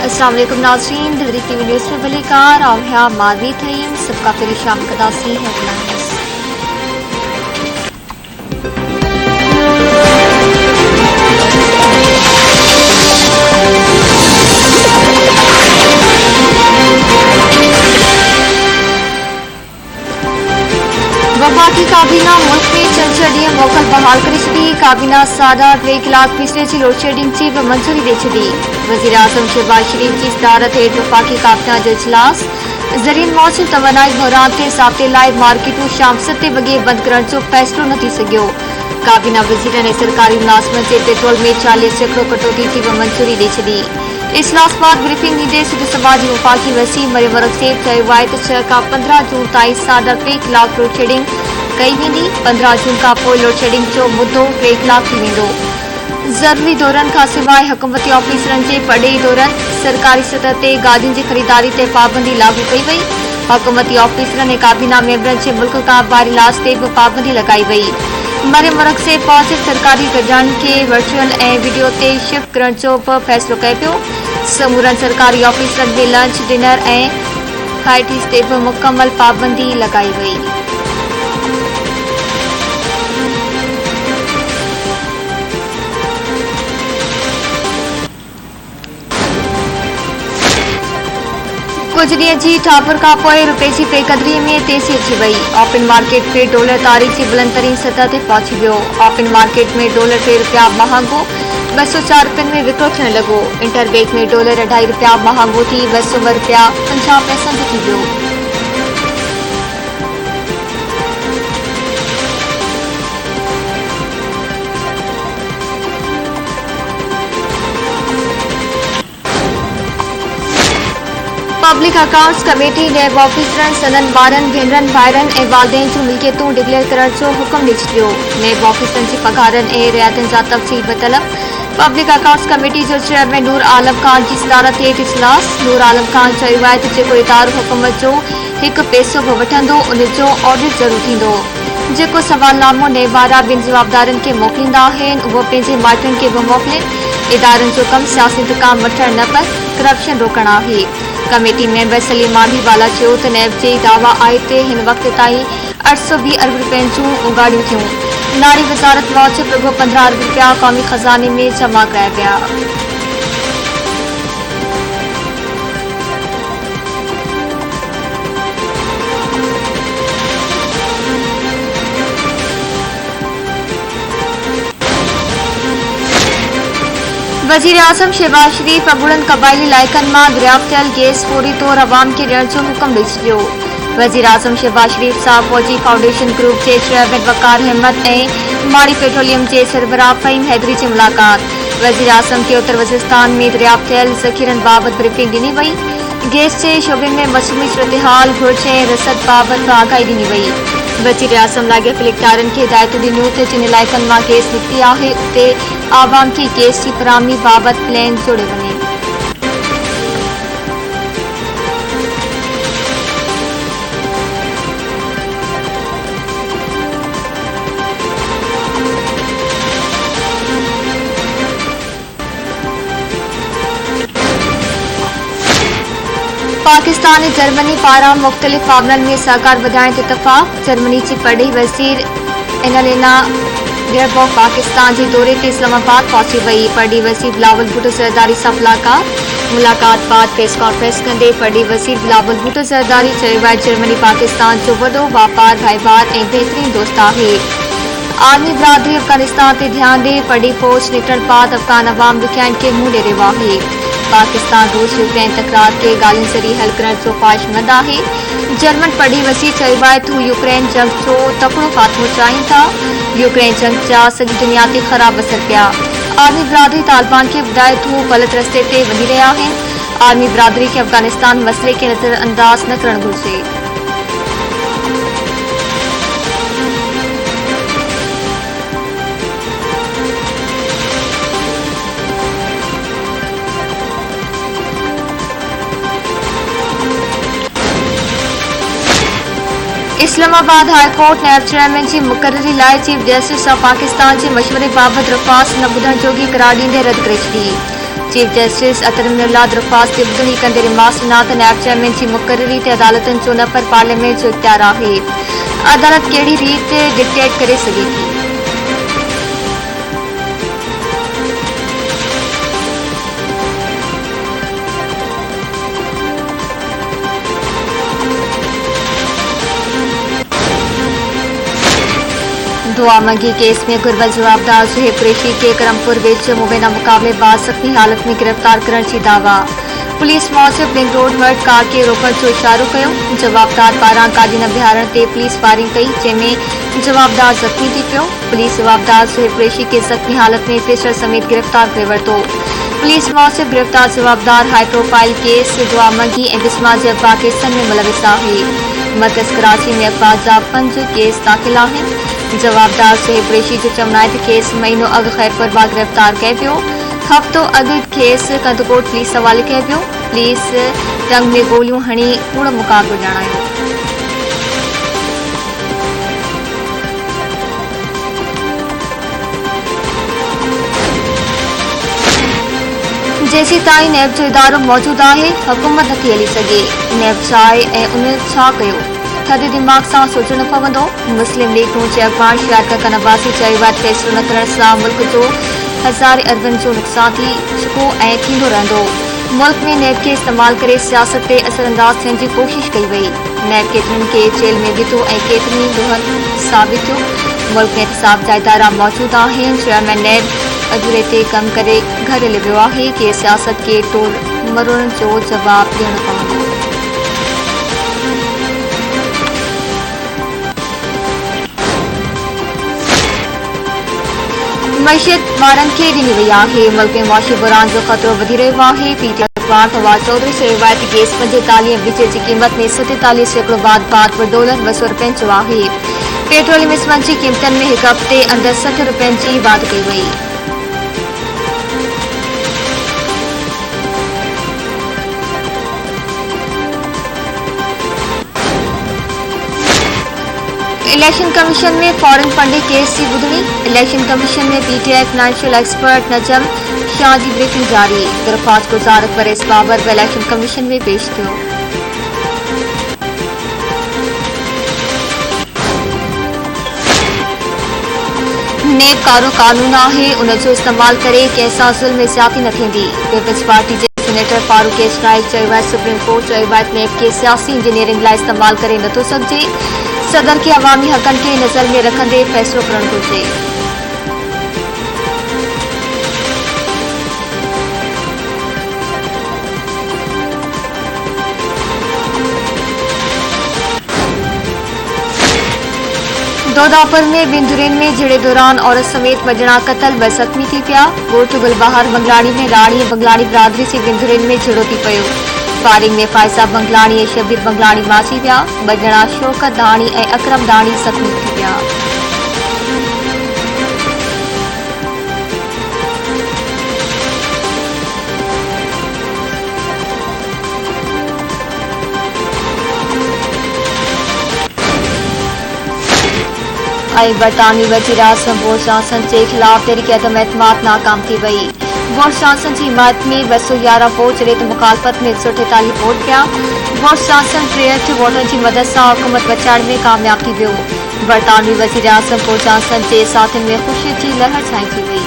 अस्सलाम वालेकुम नाज़रीन, दिल्ली टीवी न्यूज़ में बलिकार आव्या मादवी थईम सबका फिर शाम कदासी हेडलाइंस। वफाकी काबीना मुल्क में चंचड़ीअ मोकल बहाल करे छॾी। काबीना साढा 3 कलाक पिछले जी लोड शेडिंग जी भी मंजूरी दे छॾी। वज़ीर आज़म शहबाज शरीफ की सदारत हेठि वफाकी काबीना जो इजलास। ज़रीन मौसम तवानाई बहरान ते साबिते लाइ मार्केटूं शाम 7 वॻे बंदि करण जो फ़ैसिलो न थी सघियो। काबीना वज़ीर ने सरकारी मुलाज़िमत जे पेट्रोल में 40% कटौती जी भी मंजूरी दे छॾी। इजलास बाद ब्रीफिंग ॾींदे सिंध सूबा जी वफाकी वज़ीर मरियम रखसेब चयो आहे त 6 खां 15 जून ताईं साढा 3 कलाक लोड शेडिंग कई वेंदी। 15 जून खां पोइ लोड शेडिंग जो मुद्दो 3 कलाक थी वेंदो। ज़रूरी दौरनि खां सवाइ हुकूमती ऑफिसरनि जे पढ़े दौरनि सरकारी सतह ते गाॾियुनि जी ख़रीदारी ते पाबंदी लागू कई वई। हुकूमती ऑफिसरनि ऐं काबीना मेंबरनि जे मुल्क खां ॿाहिरि इलाज ते भी पाबंदी लॻाई वई। मरियम रखसेब पॉजिटिव सरकारी गॾिजाणियुनि खे वर्चुअल ऐं वीडियो ते शिफ्ट करण जो भी फ़ैसिलो कयो पियो। समूरनि सरकारी ऑफिसरनि में लंच डिनर ऐं हाइटीज़ ते भी मुकमल पाबंदी लॻाई वई। कुछ ॾींहं जी ठापुर खां पोइ रुपए जी बेक़दरीअ में तेज़ी अची वई। ओपन मार्केट में डॉलर तारीख़ जी बुलंदतरीन सतह ते पहुची वियो। ओपन मार्केट में डॉलर 3 रुपया महांगो 204 रुपयनि में विकिरो थियण लॻो। इंटरबैंक में डॉलर 2.5 रुपया महांगो थी 202 रुपया 50 पैसनि ते थी वियो। पब्लिक अकाउंट्स कमेटी नैब ऑफिसरनि सदन ॿारनि भेनरनि भाइरनि ऐं वालदेन जूं मिल्कियतूं डिक्लेयर करण जो हुकुम ॾेई छॾियो। नैब ऑफिसरनि जी पघारनि ऐं रियायतुनि जा तफ़सील बतलब। पब्लिक अकाउंट्स कमेटी जो चेयरमैन नूर आलम खान जी सदारत हेठि इजलास। नूर आलम खान चयो आहे त जेको इदारो हुकूमत जो हिकु पैसो भी वठंदो उन जो ऑडिट ज़रूरु थींदो। जेको सवालनामो नैब वारा ॿिनि जवाबदारनि खे मोकिलींदा आहिनि उहो पंहिंजे माइटनि खे भी मोकिलीनि। इदारनि जो कमु सियासी इंतकाम वठणु न पर करप्शन रोकणु आहे। कमेटी मेंबर सलीम मांडीवाला चयो त नैब जे दावा आहे त हिन वक़्त ताईं 820 अरब रुपयनि जूं उगाड़ियूं थियूं। नारी वज़ारत मूजिब रुगो 15 अरब रुपया क़ौमी ख़ज़ाने में जमा कराया विया। वज़ीर आज़म शहबाज शरीफ अबुड़नि क़बाइली इलाइक़नि मां दरियाफ़्त थियल गैस फौरी तौर अवाम खे ॾियण जो हुकुम ॾेई छॾियो। वज़ीर आज़म शहबाज शरीफ साहब फौजी फाउंडेशन ग्रुप जे चेयरमैन वक़ार अहमद ऐं माड़ी पेट्रोलियम जे सरबराह फ़हीम हैदरी जी मुलाक़ात। वज़ीर आज़म खे उत्तर वज़ीरस्तान में दरियाफ़्त थियल ज़ख़ीरनि बाबति ब्रीफिंग ॾिनी वई। गैस जे शोबे में मसनूई सूरतहाल घुर्ज ऐं रसद बाबति आगाही ॾिनी वई। वज़ीर आज़म लाॻापियल इख्तियारनि खे हिदायतूं ॾिनियूं त जिन इलाइक़नि मां गैस निकिती आहे उते आवाम खे गैस जी फराहमी बाबति प्लान जोड़े वञे। पाकिस्तान ऐं जर्मनी पारां मुख़्तलिफ़ मामलनि में सहकार वधाइण जो इतफ़ाक़। जर्मनी जी पढ़ी वज़ीर एनालेना बेयरबॉक पाकिस्तान जे दौरे ते इस्लामाबाद पहुची वई। पढ़ी वज़ीर बिलावल भुट्टो ज़रदारी सां मुलाक़ात बाद प्रेस कॉन्फ्रेंस कंदे पढ़ी वज़ीर बिलावल भुट्टो ज़रदारी चयो आहे जर्मनी पाकिस्तान जो वॾो वापार भाईवार ऐं बहितरीन दोस्त आहे। आर्मी बिरादरी अफ़गानिस्तान ते ध्यानु ॾे। पढ़ी फ़ौज निकिरण बाद अफ़गान अवाम ॾुखियाईनि खे मुंहुं ॾेई रहियो आहे। पाकिस्तान रूस यूक्रेन तकरार खे ॻाल्हियुनि ज़रिए हल करण जो ख़्वाहिशमंद आहे। जर्मन पढ़ी वज़ीर चयो आहे त हू यूक्रेन जंग जो तकड़ो ख़ात्मो चाहिनि था। यूक्रेन जंग जा सॼी दुनिया ते ख़राब असर पिया। आर्मी बिरादरी तालिबान खे ॿुधाए त हू ग़लति रस्ते ते वञी रहिया आहिनि। आर्मी बिरादरी खे अफ़गानिस्तान मसइले खे नज़रअंदाज़ न करणु घुरिजे। इस्लामाबाद हाई कोर्ट नायब चेयरमैन की मुक़ररी लाइ चीफ जस्टिस ऑफ पाकिस्तान के मशवरे बाबत दरख़्वास्त न ॿुधण जोगी करार ॾींदे रद्द करे छॾी। चीफ जस्टिस अतरमुल्ला दरख्वास्त की ॿुधणी कंदे रिमांड ॾिना त नैब चेयरमैन जी मुक़ररी ते अदालतुनि जो न पर पार्लियामेंट जो इख्तियार आहे। अदालत कहिड़ी रीत डिक्टेट करे सघे थी। दुआ मंगी केस में गुरबल जवाबदार सुहेब कुरैशी के करमपुर विच मुबैना मुक़ाबले बाद ज़ख़्मी हालत में गिरफ़्तार करण जी दावा। पुलिस मौसिफ़ लिंक रोड वटि कार खे रोकण जो इशारो कयो। जवाबदार पारां गाॾी न बीहारण ते पुलिस फायरिंग कई, जंहिंमें जवाबदार ज़ख़्मी थी पियो। पुलिस जवाबदार सुहेब कुरैशी के ज़ख़्मी हालत में पिस्टल समेत गिरफ़्तार करे वरितो। पुलिस मौसिफ़ गिरफ़्तार जवाबदार हाई प्रोफाइल केस दुआ मंगी ऐं बिस्मा जे अगवा केसनि में मुलविस आहे। मर्कज़ कराची में अगवा जा 5 केस दाख़िल आहिनि। जवाबदार सुहेब कुरैशी जो चवणु आहे त खेसि महीनो अॻु ख़ैरपुर मां गिरफ़्तार कयो पियो। हफ़्तो अॻु खेसि कंदकोट पुलिस हवाले कयो पियो। पुलिस टंग में गोलियूं हणी कूड़ मुक़ाबिलो ॼाणायो। जेसी ताईं नैब जो इदारो मौजूदु आहे, हुकूमत नथी हली सघे। नैब छा आहे ऐं उन छा कयो, थधे दिमाग़ सां सोचणो पवंदो। मुस्लिम लीग नूं जे अॻवान शाहिद खकन अब्बासी चयो आहे त फ़ैसिलो न करण सां मुल्क जो हज़ारे अरबनि जो नुक़सान थी चुको ऐं थींदो रहंदो। मुल्क में नैब खे इस्तेमाल करे सियासत ते असरअंदाज थियण जी कोशिश कई वई। नैब केतिरनि खे जेल में विधो ऐं केतिरनि ॾोहनि साबित थियो। मुल्क में एहतिसाब जा इदारा मौजूदु आहिनि। चेयरमैन नैब अधूरे ते कम करे घर हली वियो आहे कि सियासत खे टोड़ मरोड़नि जो जवाब ॾियणो पवंदो। मईशत वारनि खे ॾिनी वई आहे। मुल्क में मुआशी बुरान जो ख़तरो वधी रहियो आहे। पीटीआई अख़बार फवाद चौधरी चयो आहे त गैस 45 विच जी क़ीमत में 47% बाद $200 जो आहे। पेट्रोलियम इस्मनि जी क़ीमतनि में हिकु हफ़्ते अंदरि $60 जी वाधि कई वई। इलेक्शन कमीशन में फॉरेन फंडिंग केस की ॿुधणी। इलेक्शन कमीशन में पीटीआई फाइनेंशियल एक्सपर्ट नजम शाह की ब्रीफिंग जारी। दरख्वास्त गुज़ार अकबर इस बाबति इलेक्शन कमीशन में पेश थियो। नेब कारो कानून आहे, उन जो इस्तेमाल करे कंहिंसां ज़ुल्म ज़्यादती न थींदी। पीपल्स पार्टी जे सीनेटर फारूक इस्राइल चयो आहे सुप्रीम कोर्ट चयो आहे नेब खे सियासी इंजीनियरिंग लाइ इस्तेमाल करे नथो सघिजे। सदर के अवामी हक़नि खे नज़र में रखंदे फ़ैसिलो करणु घुरिजे। दौदापुर में बिंदुरेन में झड़े दौरान औरत समेत मजणा कतल, 2 ज़ख़्मी थी पिया। ॻोठ गुलबहार बंगलाणी में राणी बंगलाणी बिरादरी से बिंदुरेन में झड़ो थी पियो। फायरिंग में फायसा बंगलाणी ऐं शबीर बंगलाणी माची विया। 2 ॼणा शौकत दाणी ऐं अकरम दाणी ज़ख़्मी थी पिया। बरतानवी वज़ीर आज़म बोरिस जॉनसन के खिलाफ तहरीक अदम एतमाद नाकाम थी वई। बोरिस जॉनसन की हिमायत में 211 वोट जॾहिं त मुखालफ़त में 148 वोट पिया। बोरिस जॉनसन 63 वोटनि की मदद से हुकूमत बचाइण में कामयाब थी वियो। बरतानवी वज़ीर आज़म बोरिस जॉनसन के साथियुनि में ख़ुशी की लहर छाई थी वई।